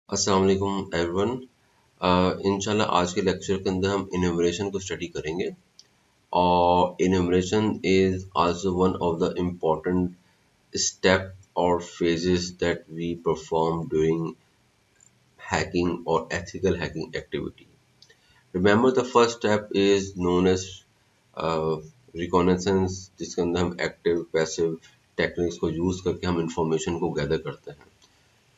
अस्सलाम वालेकुम एवरीवन। इंशाल्लाह आज के लेक्चर के अंदर हम इन्यूमरेशन को स्टडी करेंगे और enumeration is also one of the important step और phases that we perform during hacking or ethical hacking activity. Remember the first step is known as uh, reconnaissance, जिसके अंदर हम एक्टिव पैसिव टेक्निक्स को use करके हम information को gather करते हैं।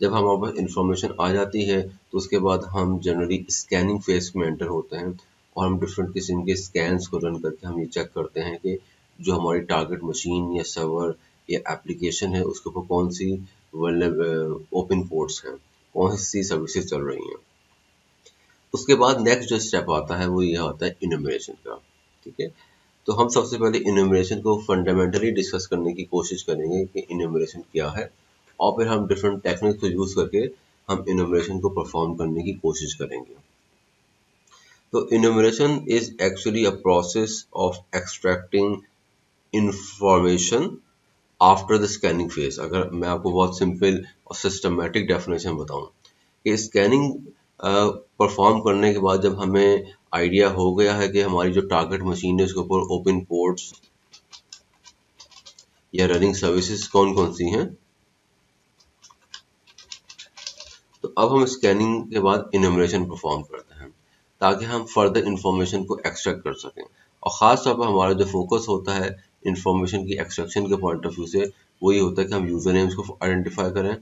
जब हमारे पास इंफॉर्मेशन आ जाती है तो उसके बाद हम जनरली स्कैनिंग फेज में एंटर होते हैं और हम डिफरेंट किस्म के स्कैन्स को रन करके हम ये चेक करते हैं कि जो हमारी टारगेट मशीन या सर्वर या एप्लीकेशन है उसके ऊपर कौन सी ओपन पोर्ट्स हैं, कौन सी सर्विसेज चल रही हैं। उसके बाद नेक्स्ट जो स्टेप आता है वो ये आता है इन्यूमरेशन का। ठीक है, तो हम सबसे पहले इन्यूमरेशन को फंडामेंटली डिस्कस करने की कोशिश करेंगे कि इन्यूमरेशन क्या है और फिर हम डिफरेंट टेक्निक्स को यूज़ करके हम इन्यूमरेशन को परफॉर्म करने की कोशिश करेंगे। तो enumeration is actually a process of extracting information after the scanning phase. अगर मैं आपको बहुत सिंपल और सिस्टमेटिक डेफिनेशन बताऊं कि स्कैनिंग परफॉर्म करने के बाद जब हमें आइडिया हो गया है कि हमारी जो टारगेट मशीन है उसके ऊपर ओपन पोर्ट्स या रनिंग सर्विसेज कौन कौन सी हैं, तो अब हम स्कैनिंग के बाद इन्यूमरेशन परफॉर्म करते हैं ताकि हम फर्दर इंफॉर्मेशन को एक्सट्रैक्ट कर सकें। और ख़ास तौर पर हमारा जो फोकस होता है इंफॉर्मेशन की एक्सट्रैक्शन के पॉइंट ऑफ व्यू से वो ये होता है कि हम यूज़र नेम्स को आइडेंटिफाई करें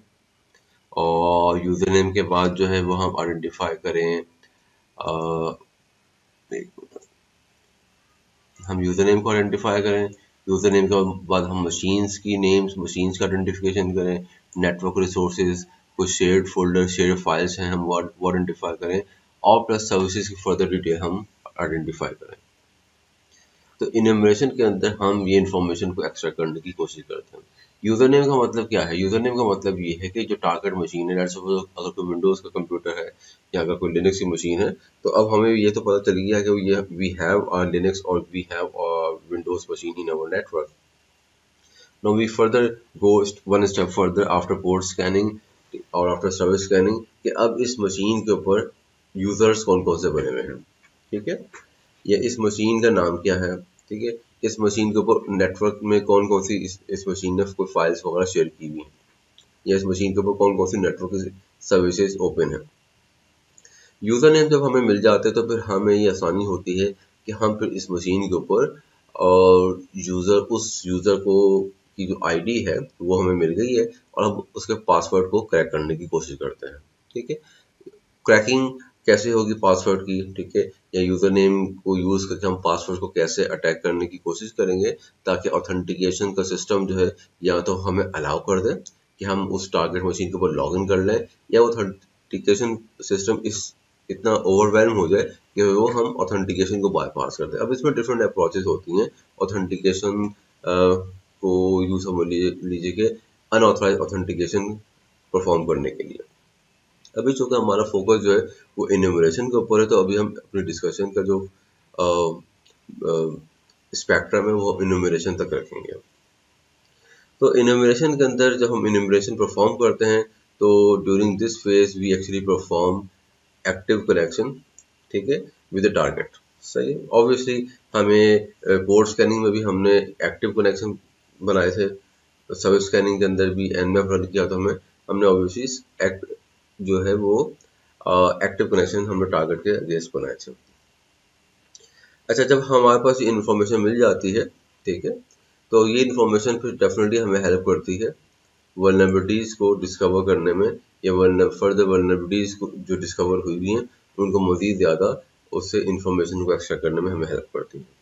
और यूज़र नेम के बाद जो है वो हम आइडेंटिफाई करें हम यूज़र नेम को आइडेंटिफाई करें। यूज़र नेम के बाद हम मशीन्स की नेम्स, मशीन्स का आइडेंटिफिकेशन करें, नेटवर्क रिसोर्सेज, कुछ शेयर्ड फोल्डर, शेयर्ड फाइल्स हैं हम वो आइडेंटिफाई करें और प्लस सर्विसेज की फर्दर डिटेल हम आइडेंटिफाई करें। तो इन्यूमरेशन के अंदर हम ये इन्फॉर्मेशन को एक्सट्रैक्ट करने की कोशिश करते हैं। यूज़र नेम का मतलब क्या है? यूज़र नेम का मतलब ये है कि जो टारगेट मशीन है, अगर कोई विंडोज़ का कंप्यूटर है या अगर कोई लिनक्स की मशीन है तो अब हमें ये तो पता चल गया कि ये वी हैव अ लिनक्स और we have a Windows machine in our network. Now we further go one step further after port scanning और आफ्टर सर्विस स्कैनिंग कि अब इस मशीन के ऊपर यूज़र्स कौन कौन से बने हुए हैं। ठीक है, या इस मशीन का नाम क्या है। ठीक है, इस मशीन के ऊपर नेटवर्क में कौन कौन सी इस मशीन ने कोई फाइल्स वगैरह शेयर की हुई हैं या इस मशीन के ऊपर कौन कौन सी नेटवर्क सर्विसेज ओपन है। यूज़र नेम जब हमें मिल जाते हैं तो फिर हमें ये आसानी होती है कि हम फिर इस मशीन के ऊपर और उस यूज़र को की जो आईडी है वो हमें मिल गई है और हम उसके पासवर्ड को क्रैक करने की कोशिश करते हैं। ठीक है, क्रैकिंग कैसे होगी पासवर्ड की। ठीक है, या यूज़र नेम को यूज़ करके हम पासवर्ड को कैसे अटैक करने की कोशिश करेंगे ताकि ऑथेंटिकेशन का सिस्टम जो है या तो हमें अलाउ कर दे कि हम उस टारगेट मशीन के ऊपर लॉग इन कर लें या ऑथेंटिकेशन सिस्टम इतना ओवरवेलम हो जाए कि वो हम ऑथेंटिकेशन को बाईपास कर दें। अब इसमें डिफरेंट अप्रोचेस होती हैं ऑथेंटिकेशन को यूँ समझ लीजिए कि अनऑथराइज ऑथेंटिकेशन परफॉर्म करने के लिए। अभी चूंकि हमारा फोकस जो है वो इन्यूमरेशन के ऊपर है तो अभी हम अपनी डिस्कशन का जो स्पेक्ट्रम है वो इन्यूमरेशन तक रखेंगे। तो इन्यूमरेशन के अंदर जब हम इन्यूमरेशन परफॉर्म करते हैं तो during this phase we actually perform active connection. ठीक है, विद द टारगेट। सही है, ऑब्वियसली हमें पोर्ट स्कैनिंग में भी हमने एक्टिव कनेक्शन बनाए थे, सर्विस स्कैनिंग के अंदर भी एनमैप रन किया था हमने ऑब्वियसली जो है वो एक्टिव कनेक्शन हमने टारगेट के अगेंस्ट बनाए थे। अच्छा, जब हमारे पास ये इन्फॉर्मेशन मिल जाती है, ठीक है, तो ये इन्फॉर्मेशन फिर डेफिनेटली हमें हेल्प करती है वल्नरेबिलिटीज को डिस्कवर करने में या फर्दर वल्नरेबिलिटीज को जो डिस्कवर हुई हैं उनको मजीद ज़्यादा उससे इन्फॉर्मेशन को एक्सट्रैक्ट करने में हमें हेल्प करती है।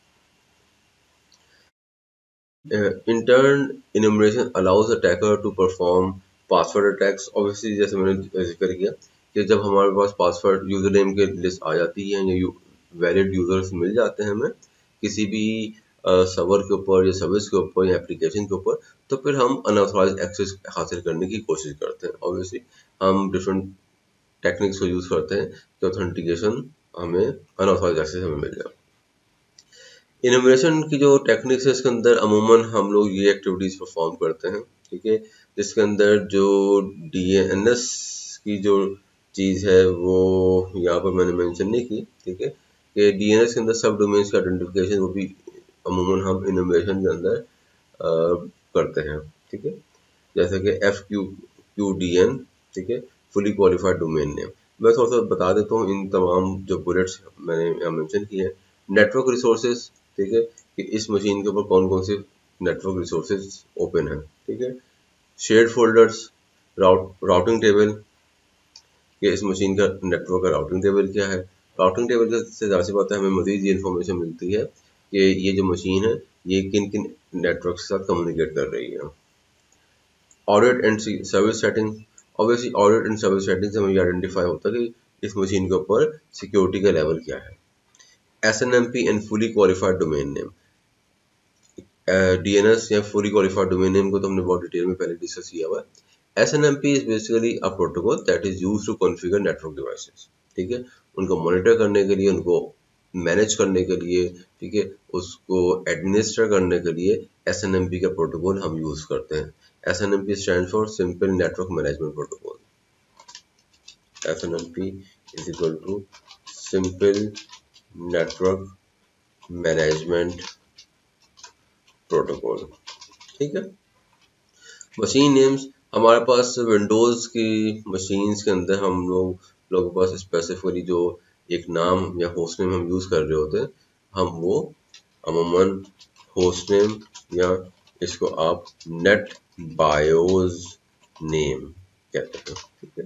In turn, enumeration allows attacker to perform password attacks. Obviously जैसे मैंने जिक्र किया कि जब हमारे पास पासवर्ड यूजर नेम के लिस्ट आ जाती है या वैलिड यूजर्स मिल जाते हैं हमें किसी भी सर्वर के ऊपर या सर्विस के ऊपर या एप्लीकेशन के ऊपर, तो फिर हम अनऑथराइज्ड एक्सेस हासिल करने की कोशिश करते हैं। ऑब्वियसली हम डिफरेंट टेक्निक्स को यूज़ करते हैं कि ऑथेंटिकेशन हमें अनऑथराइज्ड एक्सेस हमें मिल जाए। इनोवेशन की जो टेक्निक्स है इसके अंदर अमूमन हम लोग ये एक्टिविटीज़ परफॉर्म करते हैं। ठीक है, जिसके अंदर जो DNS की जो चीज़ है वो यहाँ पर मैंने मेंशन नहीं की, ठीक है, कि डीएनएस के अंदर सब डोमेन्स का आइडेंटिफिकेशन वो भी अमूमन हम इनोवेशन के अंदर करते हैं, ठीक है, जैसे कि FQDN, ठीक है, फुली क्वालिफाइड डोमेन नेम। मैं थोड़ा सा बता देता हूँ इन तमाम जो बुलेट्स मैंने यहाँ मेंशन किए हैं। नेटवर्क रिसोर्सेज, ठीक है, कि इस मशीन के ऊपर कौन कौन से नेटवर्क रिसोर्सेज ओपन है, ठीक है, शेयर्ड फोल्डर्स, राउटिंग टेबल, कि इस मशीन का नेटवर्क का राउटिंग टेबल क्या है। राउटिंग टेबल से ज़ाहिर सी बात है हमें मज़ीद ये इन्फॉर्मेशन मिलती है कि ये जो मशीन है ये किन किन नेटवर्क के साथ कम्युनिकेट कर रही है। Audit and service setting, obviously audit and service setting से हमें आइडेंटिफाई होता है कि इस मशीन के ऊपर सिक्योरिटी का लेवल क्या है। SNMP and fully qualified domain name, DNS या फुली क्वालिफाइड डोमेन नेम को तो हमने बहुत डिटेल में पहले डिस्कस किया हुआ है। SNMP is basically a protocol that is used to configure network devices, ठीक है, उनको मॉनिटर करने के लिए, उनको मैनेज करने के लिए, ठीक है, उसको एडमिनिस्टर करने के लिए SNMP का प्रोटोकॉल हम यूज करते हैं। SNMP stand for simple network management protocol. SNMP is equal to simple network management protocol, ठीक है। मशीन नेम्स, हमारे पास विंडोज़ की मशीन्स के अंदर हम लोगों के पास स्पेसिफिकली जो एक नाम या होस्ट नेम हम यूज़ कर रहे होते हैं, हम वो अमूमन होस्ट नेम या इसको आप नेट बायोज नेम कहते हैं, ठीक है।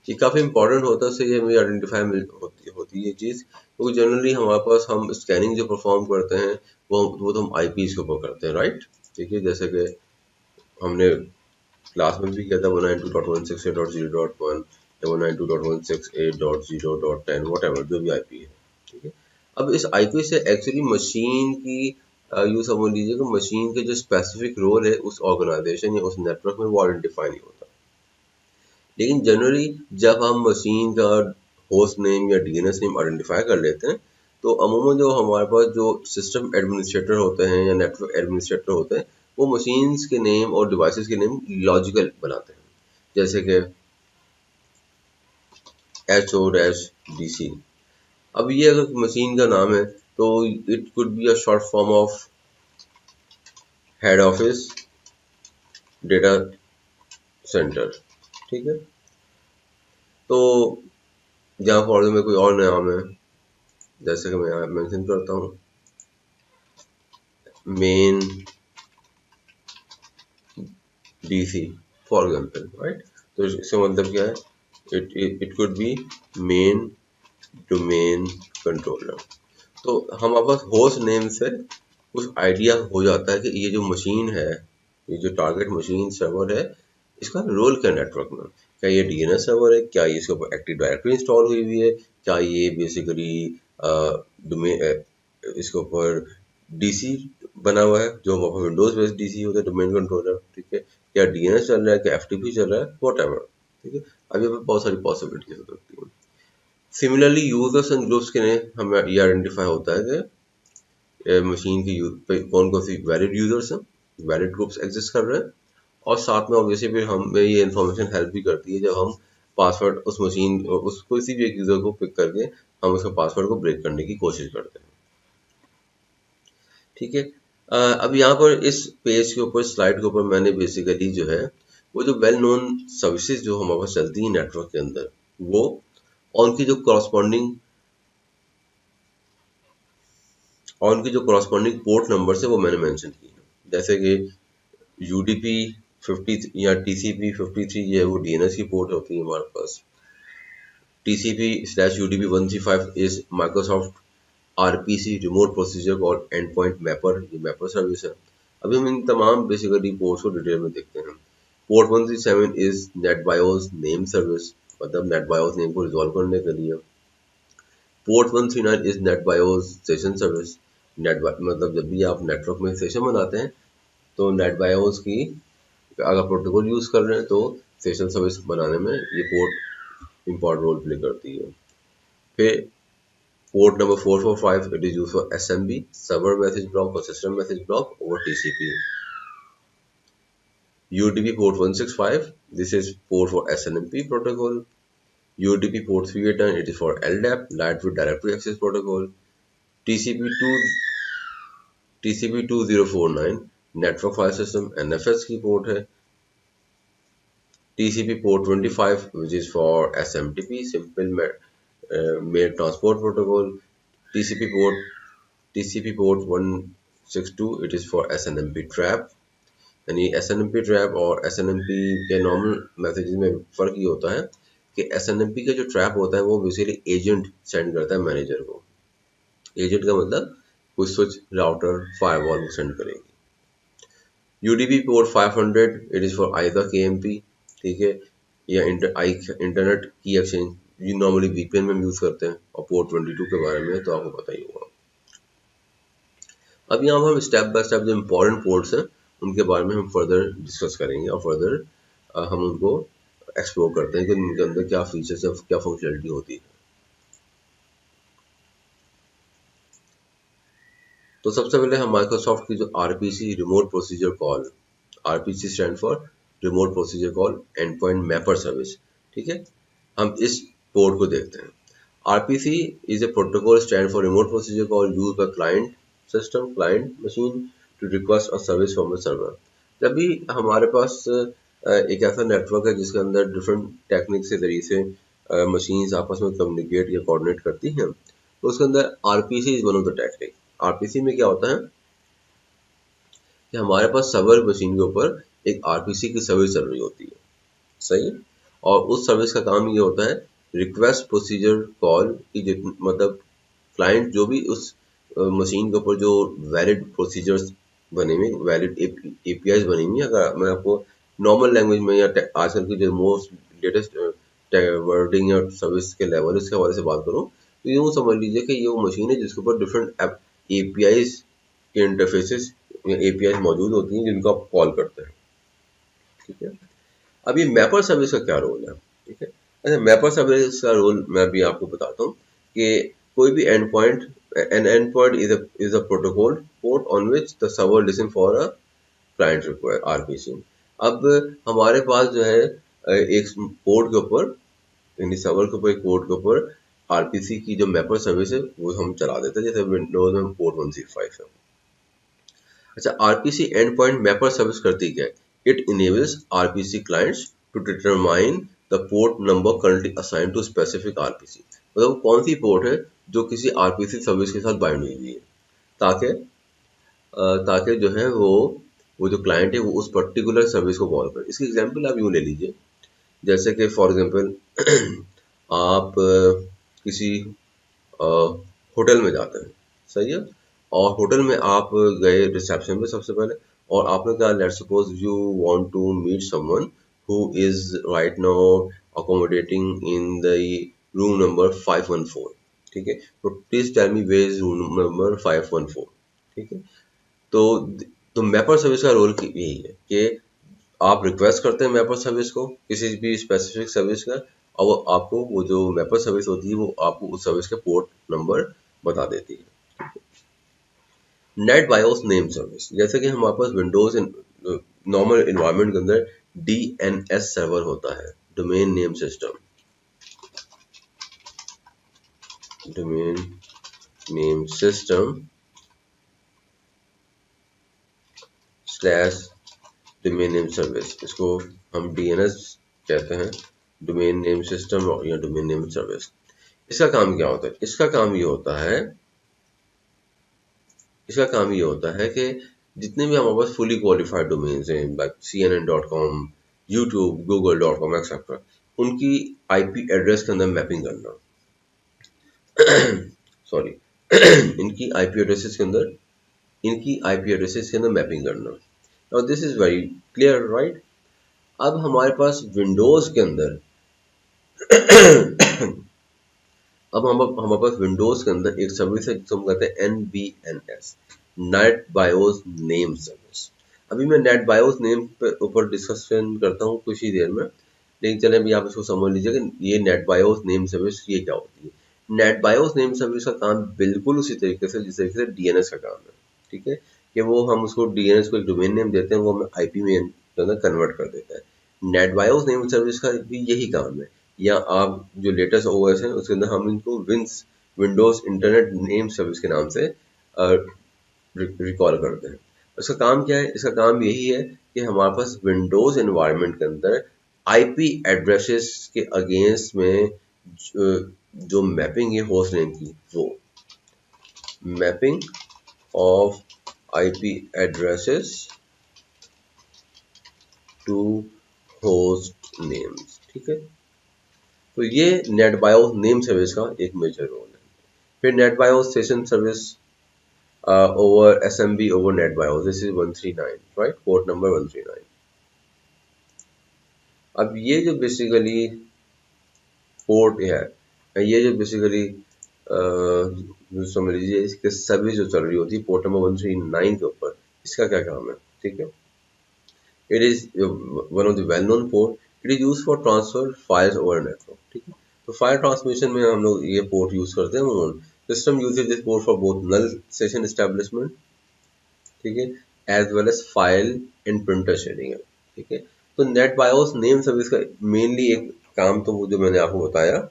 ये काफ़ी इंपॉर्टेंट होता है, इससे ये हमें आइडेंटिफाई होती है ये चीज़, क्योंकि जनरली हमारे पास हम स्कैनिंग जो परफॉर्म करते हैं वो तो हम IPs के ऊपर करते हैं, राइट, ठीक है, जैसे कि हमने क्लास में भी किया था 192.168.0.1 या 192.168.0.10 वॉटएवर जो भी आईपी है, ठीक है। अब इस आईपी से एक्चुअली मशीन की यूँ समझ लीजिए कि मशीन के जो स्पेसिफिक रोल है उस ऑर्गेनाइजेशन या उस नेटवर्क में वो आइडेंटिफाई नहीं होता। लेकिन जनरली जब हम मशीन का होस्ट नेम या डीएनएस नेम आइडेंटिफाई कर लेते हैं तो अमूमन जो हमारे पास जो सिस्टम एडमिनिस्ट्रेटर होते हैं या नेटवर्क एडमिनिस्ट्रेटर होते हैं वो मशीन्स के नेम और डिवाइसेस के नेम लॉजिकल बनाते हैं, जैसे कि HO-DC। अब ये अगर मशीन का नाम है तो it could be a short form of head office data centre, ठीक है। तो जहाँ फॉर में कोई और नाम है, जैसे कि मैं यहाँ मेंशन करता हूँ main DC for example, right, तो इसका मतलब क्या है, it could be main domain controller. तो हमारे पास होस्ट नेम से कुछ आइडिया हो जाता है कि ये जो मशीन है, ये जो टारगेट मशीन सर्वर है, इसका रोल क्या नेटवर्क में, क्या ये डीएनएस सर्वर है, क्या ये इसके ऊपर एक्टिव डायरेक्टरी इंस्टॉल हुई हुई है, क्या ये बेसिकली डोमेन इसके ऊपर डीसी बना हुआ है जो हमारे विंडोज बेस्ड डीसी होता है डोमेन कंट्रोलर, ठीक है, क्या डीएनएस चल रहा है, क्या एफटीपी चल रहा है, व्हाटएवर, ठीक है। अभी बहुत सारी पॉसिबिलिटीज हो सकती है। सिमिलरली यूजर्स एंड ग्रुप्स के लिए हमें ये आइडेंटिफाई होता है कि मशीन की कौन कौन सी वैलिड यूजर्स हैं, वैलिड ग्रुप्स एग्जिस्ट कर रहे हैं, और साथ में ऑब्वियसली फिर हमें ये इन्फॉर्मेशन हेल्प भी करती है जब हम पासवर्ड उस मशीन उस किसी भी एक यूजर को पिक करके हम उसका पासवर्ड को ब्रेक करने की कोशिश करते हैं, ठीक है। अब यहाँ पर इस पेज के ऊपर स्लाइड के ऊपर मैंने बेसिकली जो है वो जो वेल नोन सर्विसेज जो हमारे पास चलती है नेटवर्क के अंदर वो और उनकी जो कॉरस्पॉन्डिंग पोर्ट नंबर से वो मैंने मेंशन की है, जैसे कि UDP 50 या TCP 53 ये वो DNS की पोर्ट होती है हमारे पास। TCP/UDP 135 is Microsoft RPC remote procedure call and point mapper, ये मैपर सर्विस है। अभी हम इन तमाम बेसिकली पोर्ट्स को डिटेल में देखते हैं। Port 137 is NetBIOS name service, मतलब नेटबायोस नेम को रिजॉल्व करने के लिए। Port 139 is NetBIOS session service, net मतलब जब भी आप नेटवर्क में सेशन बनाते हैं तो नेटबायोस की अगर प्रोटोकॉल यूज कर रहे हैं तो सेशन सर्विस बनाने में ये पोर्ट इम्पॉर्टेंट रोल प्ले करती है। फिर port number 445 it is use for SMB server message block और system message block over TCP। UDP port 165 this is port for SNMP protocol. UDP port 389, it is for LDAP, Light with Directory Access Protocol. TCP 2049 Network File System, NFS की port है. TCP port 25 which is for SMTP, Simple Mail Transport Protocol. TCP port 162, it is for SNMP trap. यानी SNMP trap और SNMP के normal messages में फ़र्क ये होता है कि SNMP का जो ट्रैप होता है वो बेसिकली एजेंट सेंड करता है मैनेजर को. एजेंट का मतलब कोई स्विच, राउटर, फायरवॉल को सेंड करेगी. UDP port 500, it is for either KMP, ठीक है, या इंटरनेट की एक्सचेंज, ये नॉर्मली VPN में यूज़ करते हैं. और पोर्ट 22 के बारे में तो आपको पता ही होगा. अब यहाँ हम स्टेप बाय स्टेप जो इम्पोर्टेंट पोर्ट्स हैं उनके बारे में हम फर्दर डिस्कस करेंगे और फर्दर हम उनको एक्सप्लोर करते हैं कि उनके अंदर क्या फीचर्स है, क्या फंक्शनलिटी होती है. तो सबसे पहले हम माइक्रोसॉफ्ट की जो RPC remote procedure call, RPC stand for remote procedure call and point mapper service, ठीक है, हम इस पोर्ट को देखते हैं. RPC is a protocol stand for remote procedure call used by client system, client machine to request a service from a server. जब भी हमारे पास एक ऐसा नेटवर्क है जिसके अंदर डिफरेंट टेक्निक से तरीके से मशीन्स आपस में कम्युनिकेट या कोऑर्डिनेट करती हैं, तो उसके अंदर RPC is one of the technique. RPC में क्या होता है कि हमारे पास सर्वर मशीन के ऊपर एक RPC की सर्विस चल रही होती है, सही है, और उस सर्विस का काम ये होता है रिक्वेस्ट प्रोसीजर कॉल की, मतलब क्लाइंट जो भी उस मशीन के ऊपर जो वैलिड प्रोसीजर्स बने हुए, वैलिड APIs बनी हुई, अगर मैं आपको नॉर्मल लैंग्वेज में या आजकल की जो मोस्ट लेटेस्ट वर्डिंग या सर्विस के लेवल इसके हवाले से बात करूँ तो यूँ समझ लीजिए कि ये वो मशीन है जिसके ऊपर डिफरेंट APIs के इंटरफेसेस या APIs मौजूद होती हैं जिनको आप कॉल करते हैं, ठीक है. अब ये मैपर सर्विस का क्या रोल है, ठीक है. अच्छा, मैपर सर्विस का रोल मैं भी आपको बताता हूँ कि कोई भी end point, an end point is a protocol port on which the server listen for a client require RPC. अब हमारे पास जो है एक पोर्ट के ऊपर, यानी सर्वर के ऊपर एक पोर्ट के ऊपर RPC की जो मैपर सर्विस है वो हम चला देते हैं, जैसे विंडोज में पोर्ट 165 है. अच्छा, RPC and point mapper service करती क्या है? It enables RPC clients to determine the port number currently assigned to specific RPC. मतलब कौन सी पोर्ट है जो किसी RPC सर्विस के साथ बाइंड हुई है, ताकि जो है वो जो क्लाइंट है वो उस पर्टिकुलर सर्विस को कॉल करे. इसकी एग्जांपल आप यूँ ले लीजिए, जैसे कि फॉर एग्जांपल आप किसी होटल में जाते हैं, सही है, और होटल में आप गए रिसेप्शन में सबसे पहले, और आपने कहा let's suppose you want to meet someone who is right now accommodating in the room number 514, ठीक है, तो please tell me where is room number 514, ठीक है. तो मैपर सर्विस का रोल यही है कि आप रिक्वेस्ट करते हैं मैपर सर्विस को, किसी भी स्पेसिफिक सर्विस का, और वो आपको वो जो मैपर सर्विस होती है वो आपको उस सर्विस के पोर्ट नंबर बता देती है. नेट बायोस नेम सर्विस, जैसे कि हमारे पास विंडोज नॉर्मल इन्वायरमेंट के अंदर DNS सर्वर होता है, domain name system, domain name system slash domain name service, इसको हम DNS कहते हैं, डोमेन नेम सिस्टम या डोमेन नेम सर्विस. इसका काम क्या होता है? इसका काम ये होता है कि जितने भी हमारे पास फुली क्वालिफाइड डोमेन्स हैं like CNN.com, YouTube, Google.com etcetera, उनकी IP एड्रेस के अंदर मैपिंग करना सॉरी इनकी IP एड्रेसेस के अंदर मैपिंग करना. और this is very clear, right. अब हमारे पास विंडोज के अंदर हमारे पास विंडोज के अंदर एक सर्विस है जिसको हम कहते हैं NBNS, net BIOS name service. अभी मैं नेट बायोस नेम पे ऊपर डिस्कशन करता हूँ कुछ ही देर में, लेकिन चले अभी आप इसको समझ लीजिए कि ये नेट बायोस नेम सर्विस ये क्या होती है. नेट बायोस नेम सर्विस का काम बिल्कुल उसी तरीके से जिस तरीके से DNS का काम है, ठीक है, कि वो हम उसको DNS को एक डोमेन नेम देते हैं, वो हमें IP में कन्वर्ट कर देता है. नेट बायोस नेम सर्विस का भी यही काम है. या आप जो लेटेस्ट ओएस है उसके अंदर हम इनको विंडोज इंटरनेट नेम सर्विस के नाम से रिकॉल करते हैं। इसका काम क्या है? इसका काम यही है कि हमारे पास विंडोज एनवायरनमेंट के अंदर आईपी एड्रेसेस के अगेंस्ट में जो मैपिंग है होस्ट नेम की, वो mapping of IP addresses to host names, ठीक है। तो ये नेटबायोस नेम सर्विस का एक मेजर रोल है। फिर NetBIOS session service over SMB over NetBIOS. This is 139, right? Port number 139. अब ये जो बेसिकली पोर्ट है, ये जो बेसिकली समझ लीजिए इसके सर्विस जो चल रही होती है पोर्ट नंबर 139 के ऊपर, इसका क्या काम है, ठीक है। It is one of the well known port. It is use for transfer files over network, ठीक है। तो फाइल ट्रांसमिशन में हम लोग ये पोर्ट यूज करते हैं। System uses this port for both null session establishment, ठीक है, as well as file and printer sharing है, ठीक है। तो नेट बायोस नेम सर्विस का मेनली एक काम तो वो जो मैंने आपको बताया,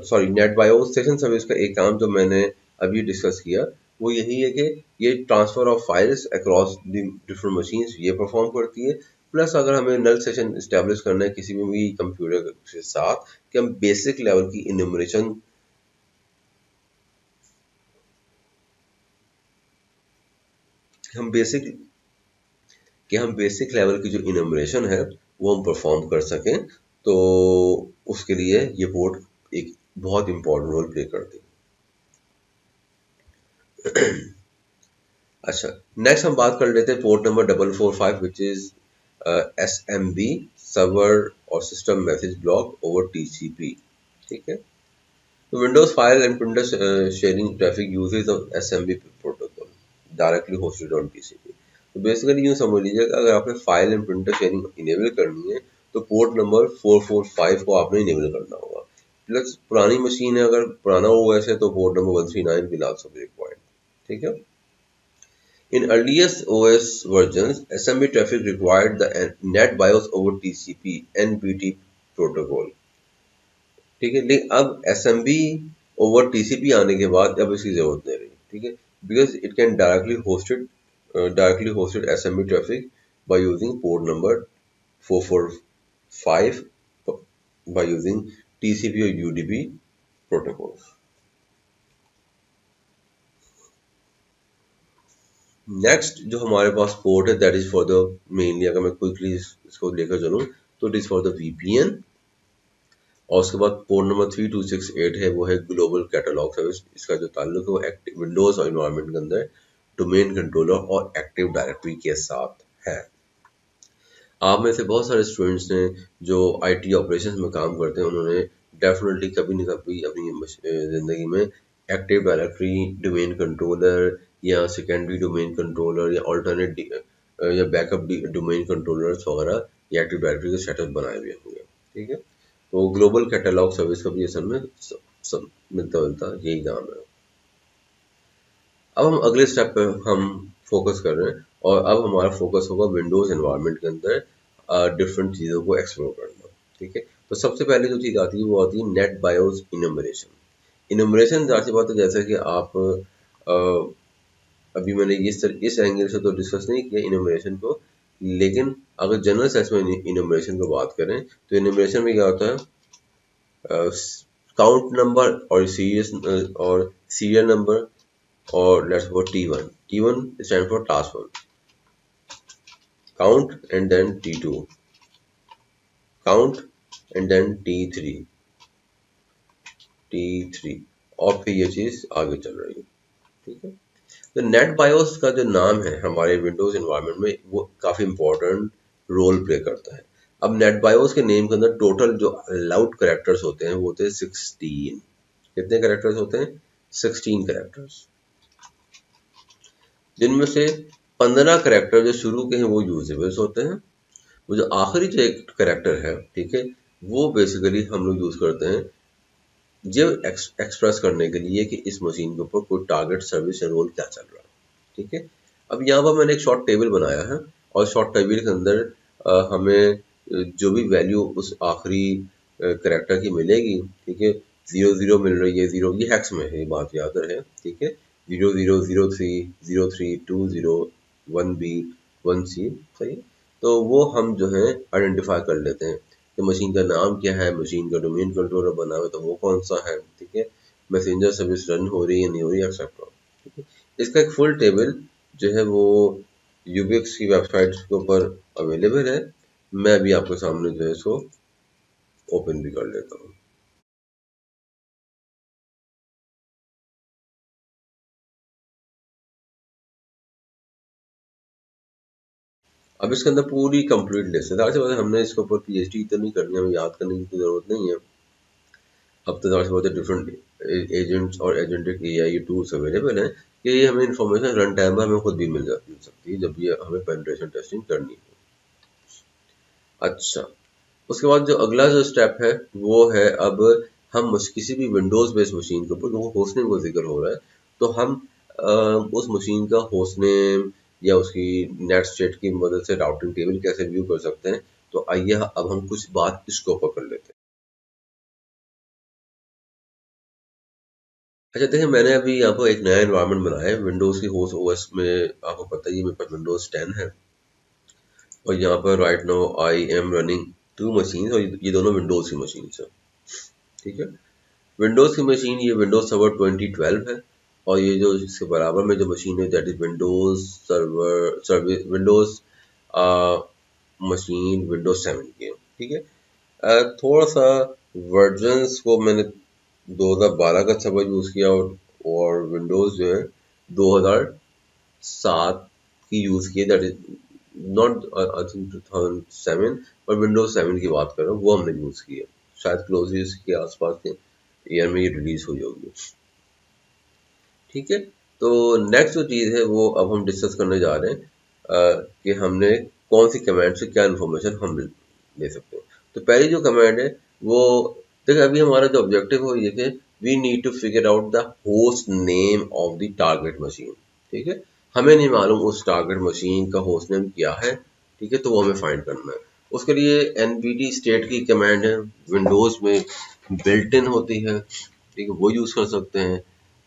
sorry NetBIOS session service का एक काम जो मैंने अभी डिस्कस किया वो यही है कि ये transfer of files across the different machines ये परफॉर्म करती है। प्लस अगर हमें नल सेशन इस्टेब्लिश करना है किसी भी कंप्यूटर के साथ कि हम बेसिक लेवल की इन्यूमरेशन हम बेसिक लेवल की जो इनमरेशन है वो हम परफॉर्म कर सकें, तो उसके लिए ये पोर्ट एक बहुत इंपॉर्टेंट रोल प्ले करती है। अच्छा, नेक्स्ट हम बात कर लेते हैं port number 445 which is SMB, server और system message block over TCP, ठीक है। तो Windows file and printer sharing traffic uses of SMB protocol directly hosted on TCP। तो बेसिकली यूँ समझ लीजिए अगर आपने file and printer sharing enable करनी है तो पोर्ट नंबर 445 को आपने इनेबल करना होगा। प्लस पुरानी मशीन है, अगर पुराना OS है तो port number 139 will also be required, ठीक है। In earliest OS versions, SMB traffic required the NetBIOS over TCP NBT protocol, ठीक है। लेकिन अब SMB ओवर TCP आने के बाद अब इसकी जरूरत नहीं रही, ठीक है, because it can directly hosted SMB traffic by using port number 445 by using TCP or UDP protocols. Next जो हमारे पास पोर्ट है that is for the mainly, अगर मैं क्विकली इसको लेकर चलूँ तो it is for the VPN। और उसके बाद पोर्ट नंबर 3268 है, वो है ग्लोबल कैटलॉग सर्विस। इसका जो ताल्लुक है वो एक्टिव विंडोज और इन्वायरमेंट के अंदर डोमेन कंट्रोलर और एक्टिव डायरेक्टरी के साथ है। आप में से बहुत सारे स्टूडेंट्स ने जो IT ऑपरेशंस में काम करते हैं उन्होंने डेफिनेटली कभी न कभी अपनी ज़िंदगी में एक्टिव डायरेक्टरी, डोमेन कंट्रोलर या सेकेंडरी डोमेन कंट्रोलर या अल्टरनेट या बैकअप डोमेन कंट्रोलर्स वगैरह या एक्टिव डायरेक्टरी के सेटअप बनाए हुए होंगे, ठीक है। तो ग्लोबल कैटलॉग सर्विस का भी असल में सब मिलता यही काम है। अब हम अगले स्टेप पे हम फोकस कर रहे हैं और अब हमारा फोकस होगा विंडोज एनवायरनमेंट के अंदर डिफरेंट चीज़ों को एक्सप्लोर करना, ठीक है। तो सबसे पहले जो चीज़ आती है वो आती है नेट बायोस इनमरेशन। इनमरेशन जाहिर सी बात है जैसे कि आप अभी मैंने इस एंगल से तो डिस्कस नहीं किया इनमरेशन को, लेकिन अगर जनरल सेंस में इनमरेशन को बात करें तो इनमरेशन में क्या होता है, काउंट नंबर और सीरियल नंबर और let's go T1. T1 stands for task 1. Count and then T2. Count and then T3. T3 और फिर ये चीज आगे चल रही है, ठीक है। तो नेट बायोस का जो नाम है हमारे विंडोज एनवायरनमेंट में वो काफी इंपॉर्टेंट रोल प्ले करता है। अब नेट बायोस के नेम के अंदर टोटल जो अलाउड कैरेक्टर्स होते हैं वो होते हैं 16। कितने कैरेक्टर्स होते हैं? 16 कैरेक्टर्स, जिनमें से 15 करेक्टर जो शुरू के हैं वो यूजेबल्स होते हैं। वो जो आखिरी जो एक करेक्टर है, ठीक है, वो बेसिकली हम लोग यूज करते हैं जब एक्सप्रेस करने के लिए कि इस मशीन के ऊपर कोई टारगेट सर्विस या रोल क्या चल रहा है, ठीक है। अब यहाँ पर मैंने एक शॉर्ट टेबल बनाया है और शॉर्ट टेबल के अंदर हमें जो भी वैल्यू उस आखिरी करेक्टर की मिलेगी, ठीक है। 00 मिल रही है, 0 ये हैक्स में है, ये बात याद रहे, ठीक है। 0003 0320 1B 1C, सही। तो वो हम जो है आइडेंटिफाई कर लेते हैं कि मशीन का नाम क्या है, मशीन का डोमेन कंट्रोलर बना हुआ है तो वो कौन सा है, ठीक है। मैसेंजर सर्विस रन हो रही है नहीं हो रही है, एक्सेट्रा, ठीक है। इसका एक फुल टेबल जो है वो यूबिक्स की वेबसाइट के ऊपर अवेलेबल है। मैं अभी आपके सामने जो है इसको ओपन भी कर लेता हूँ। अब इसके अंदर पूरी कंप्लीट लिस्ट है। ज़ाहिर सी बात है हमने इसके ऊपर पीएचडी तो नहीं करनी है, हमें याद करने की तो ज़रूरत नहीं है। अब तो ज़ाहिर सी बात है डिफरेंट एजेंट्स और एजेंटिक एआई टूल्स अवेलेबल हैं कि ये हमें इंफॉर्मेशन रन टाइम में हमें खुद भी मिल सकती है जब ये हमें पेनिट्रेशन टेस्टिंग करनी है। अच्छा, उसके बाद जो अगला जो स्टेप है वो है, अब हम किसी भी विंडोज़ बेस्ड मशीन के ऊपर, जो होस्ट नेम का जिक्र हो रहा है, तो हम उस मशीन का होस्ट नेम या उसकी नेट स्टेट की मदद से राउटिंग टेबल कैसे व्यू कर सकते हैं। तो आइए अब हम कुछ बात इसके ऊपर कर लेते हैं। अच्छा देखिए, मैंने अभी यहाँ पर एक नया एनवायरनमेंट बनाया है विंडोज़ की होस्ट ओएस में। आपको पता ही है मेरे पास विंडोज़ 10 है और यहाँ पर right now I am running two machine, और ये दोनों विंडोज़ की मशीन है, ठीक है। विंडोज़ की मशीन ये विंडोज सर्वर 2012 है, और ये जो इसके बराबर में जो मशीन है that is Windows server service Windows machine Windows 7 की है, ठीक है। थोड़ा सा वर्जन्स को मैंने 2012 का सर्वर यूज़ किया, और विंडोज़ जो है 2007 की यूज़ की है, that is not I think 2007, पर विंडोज 7 की बात कर रहा हूँ, वो हमने यूज़ की है। शायद क्लोजली इसके आसपास के ईयर में ये रिलीज हुई होगी, ठीक है। तो नेक्स्ट जो चीज़ है वो अब हम डिस्कस करने जा रहे हैं कि हमने कौन सी कमांड से क्या इन्फॉर्मेशन हम ले सकते हैं। तो पहली जो कमांड है वो, देखिए अभी हमारा जो ऑब्जेक्टिव है ये कि we need to figure out the host name of the target machine, ठीक है। हमें नहीं मालूम उस टारगेट मशीन का होस्ट नेम क्या है, ठीक है, तो वो हमें फाइंड करना है। उसके लिए npt स्टेट की कमांड है, विंडोज़ में बिल्ट इन होती है, ठीक है, वो यूज़ कर सकते हैं।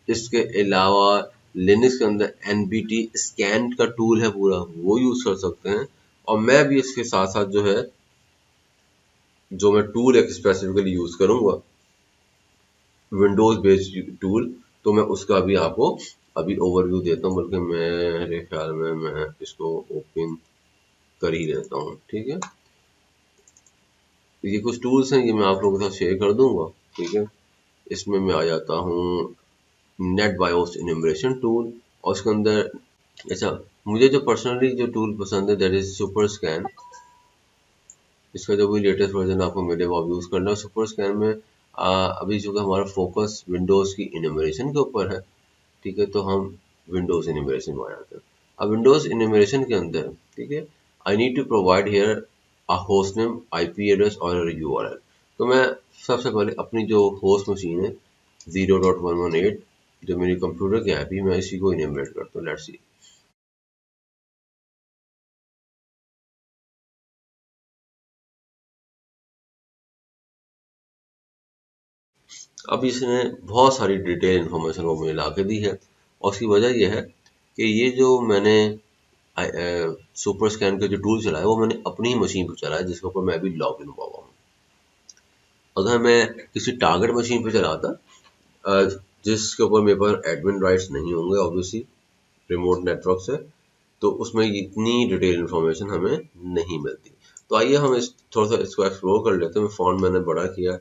इसके अलावा लिनक्स के अंदर npt स्कैन का टूल है पूरा, वो यूज़ कर सकते हैं। और मैं भी इसके साथ साथ जो है, जो मैं टूल एक स्पेसिफिकली यूज़ करूँगा विंडोज़ बेस्ड टूल, तो मैं उसका भी आपको अभी ओवरव्यू देता हूँ, बल्कि मेरे ख्याल में मैं इसको ओपन कर ही लेता हूँ, ठीक है। ये कुछ टूल्स हैं, ये मैं आप लोगों के साथ शेयर कर दूंगा, ठीक है। इसमें मैं आ जाता हूँ नेट बायोस इन्यूमरेशन टूल, और उसके अंदर, अच्छा, मुझे जो पर्सनली जो टूल पसंद है दैट इज सुपर स्कैन। इसका जो भी लेटेस्ट वर्जन आपको मिले वो आप यूज़ करना। सुपर स्कैन में अभी जो कि हमारा फोकस विंडोज़ की इन्यूमरेशन के ऊपर है, ठीक है, तो हम विंडोज़ इन्यूमरेशन में आ जाते हैं। अब विंडोज़ इन्यूमरेशन के अंदर, ठीक है, I need to provide here a host name, IP address और यूआरएल। तो मैं सबसे पहले अपनी जो होस्ट मशीन है 0.118, जो मेरी कंप्यूटर की ऐप है, मैं इसी को इन्यूमरेट करता हूँ। Let's see. अब इसने बहुत सारी डिटेल इन्फॉर्मेशन वो मुझे ला के दी है, और उसकी वजह यह है कि ये जो मैंने सुपर स्कैन का जो टूल चलाया वो मैंने अपनी ही मशीन पर चलाया, जिसके ऊपर मैं अभी लॉग इन हुआ हूँ। अगर मैं किसी टारगेट मशीन पर चलाता जिसके ऊपर मेरे पास एडमिन राइट्स नहीं होंगे ऑब्वियसली रिमोट नेटवर्क से, तो उसमें इतनी डिटेल इन्फॉर्मेशन हमें नहीं मिलती। तो आइए हम इस थोड़ा सा इसको एक्सप्लोर कर लेते हैं। फॉन्ट मैंने बड़ा किया।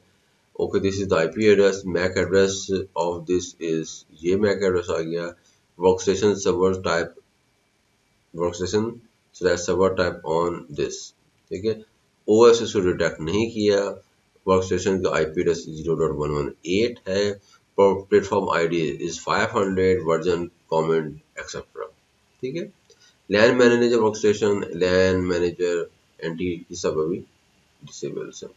Okay, this is the IP address, MAC address of this is, ये मैक एड्रेस आ गया। Workstation server type, workstation slash server type on this, ठीक है। ओएस इसको डिटेक्ट नहीं किया। वर्कस्टेशन का आईपी एड्रेस 0.118 है। Platform ID is 500, version comment etcetera, ठीक है। लैन मैनेजर वर्कस्टेशन, लैन मैनेजर एंटी, ये सब अभी डिसेबल है।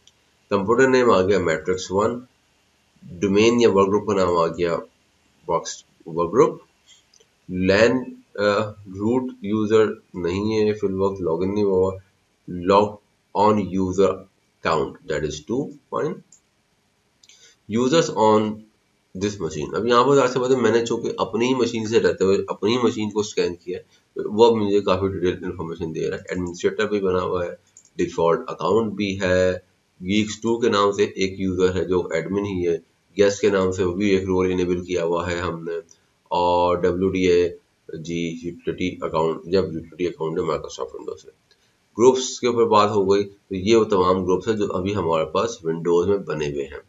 कंप्यूटर नेम आ गया मैट्रिक्स 1, डोमेन या वर्क ग्रुप का नाम आ गया वर्क ग्रुप। लैन रूट यूजर नहीं है, फिल वक्त लॉगिन नहीं हुआ। Log on user count, that is 2 fine. Users on this machine, अब यहाँ पर ऐसे मतलब मैंने चूंकि अपनी ही मशीन से रहते हुए अपनी ही मशीन को स्कैन किया है, तो वो अब मुझे काफ़ी डिटेल इन्फॉर्मेशन दे रहा है। एडमिनिस्ट्रेटर भी बना हुआ है, डिफ़ॉल्ट अकाउंट भी है, Geeks2 के नाम से एक यूज़र है जो एडमिन ही है, गेस्ट के नाम से वो भी एक रोल इनेबल किया हुआ है हमने, और WDA जी यूटिलिटी अकाउंट, जब यूटिलिटी अकाउंट है माइक्रोसॉफ्ट विंडोज से। ग्रुप्स के ऊपर बात हो गई, तो ये वो तमाम ग्रुप्स है जो अभी हमारे पास विंडोज़ में बने हुए हैं।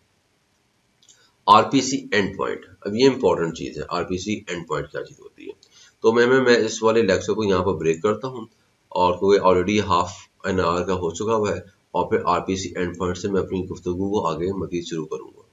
आरपीसी एंड पॉइंट, अब ये इंपॉर्टेंट चीज़ है, आरपीसी एंड पॉइंट क्या चीज़ होती है। तो मैं इस वाले लेक्चर को यहाँ पर ब्रेक करता हूँ, और क्योंकि ऑलरेडी हाफ एन आवर का हो चुका हुआ है, और फिर आरपीसी एंड पॉइंट से मैं अपनी गुफ्तगू को आगे मज़ीद शुरू करूँगा।